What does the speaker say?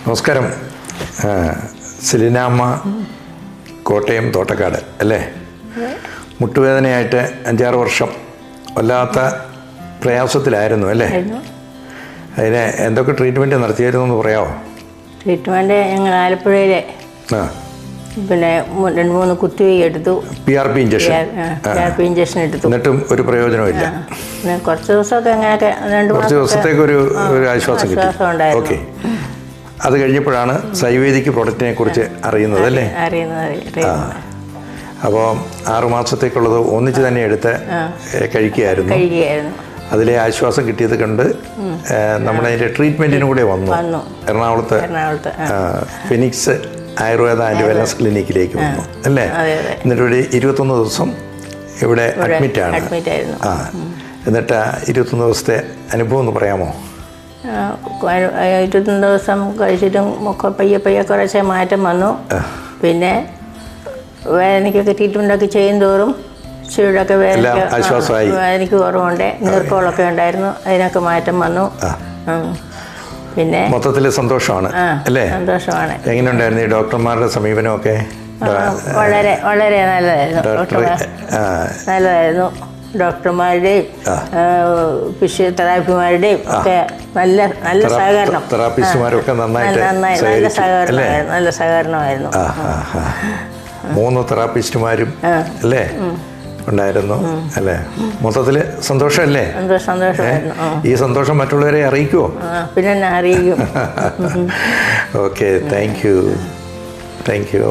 നമസ്കാരം. സെലിനാമ്മ കോട്ടയം തോട്ടക്കാട് അല്ലേ? മുട്ടുവേദനയായിട്ട് 5-6 വർഷം വല്ലാത്ത പ്രയാസത്തിലായിരുന്നു അല്ലേ? അതിന് എന്തൊക്കെ ട്രീറ്റ്മെൻറ്റ് നടത്തിയായിരുന്നു എന്ന് പറയാമോ? ട്രീറ്റ്മെൻറ്റ് ഞങ്ങൾ ആലപ്പുഴയിലെ പിന്നെ 2-3 കുത്തിവെയ് എടുത്തു. PRP ഇഞ്ചക്ഷൻ എടുത്തു. എന്നിട്ടും ഒരു പ്രയോജനമില്ല. കുറച്ച് ദിവസമൊക്കെ അങ്ങനെയൊക്കെ കുറച്ച് ദിവസത്തേക്ക് ഒരു ആശ്വാസം കിട്ടി. ഓക്കെ. അത് കഴിഞ്ഞപ്പോഴാണ് സൈവേദിക് പ്രൊഡക്റ്റിനെ കുറിച്ച് അറിയുന്നത് അല്ലേ? അപ്പോൾ 6 മാസത്തേക്കുള്ളത് ഒന്നിച്ച് തന്നെ എടുത്ത് കഴിക്കുകയായിരുന്നു. അതിലെ ആശ്വാസം കിട്ടിയത് കണ്ട് നമ്മളതിൻ്റെ ട്രീറ്റ്മെൻറ്റിനും കൂടെ വന്നു. എറണാകുളത്ത് ഫിനിക്സ് ആയുർവേദ ആൻഡ് വെൽനസ് ക്ലിനിക്കിലേക്ക് വന്നു അല്ലേ? എന്നിട്ട് ഒരു 21 ദിവസം ഇവിടെ അഡ്മിറ്റാണ്. എന്നിട്ട് 21 ദിവസത്തെ അനുഭവം ഒന്ന് പറയാമോ? 21 ദിവസം കഴിച്ചിട്ടും പയ്യെ കുറച്ച് മാറ്റം വന്നു. പിന്നെ വേദനയ്ക്കൊക്കെ ട്രീറ്റ്മെൻറ്റൊക്കെ ചെയ്യും തോറും ചൂടൊക്കെ വേദനയ്ക്ക് കുറവുണ്ട്. നീർക്കോളൊക്കെ ഉണ്ടായിരുന്നു, അതിനൊക്കെ മാറ്റം വന്നു. പിന്നെ മൊത്തത്തിൽ സന്തോഷമാണ് അല്ലേ? സന്തോഷമാണ്. എങ്ങനെയുണ്ടായിരുന്നു ഈ ഡോക്ടർമാരുടെ സമീപനമൊക്കെ? വളരെ വളരെ നല്ലതായിരുന്നു. ഡോക്ടറുമാരുടെയും ഫിസിയോതെറാപ്പിമാരുടെയും ഒക്കെ നല്ല സഹകരണം. തെറാപ്പിസ്റ്റുമാരൊക്കെ നല്ല സഹകരണമായിരുന്നു. 3 തെറാപ്പിസ്റ്റുമാരും അല്ലേ ഉണ്ടായിരുന്നു അല്ലേ? മൊത്തത്തിൽ സന്തോഷമല്ലേ? സന്തോഷമായിരുന്നു. ഈ സന്തോഷം മറ്റുള്ളവരെ അറിയിക്കുമോ? പിന്നെ അറിയിക്കും. Okay, thank you.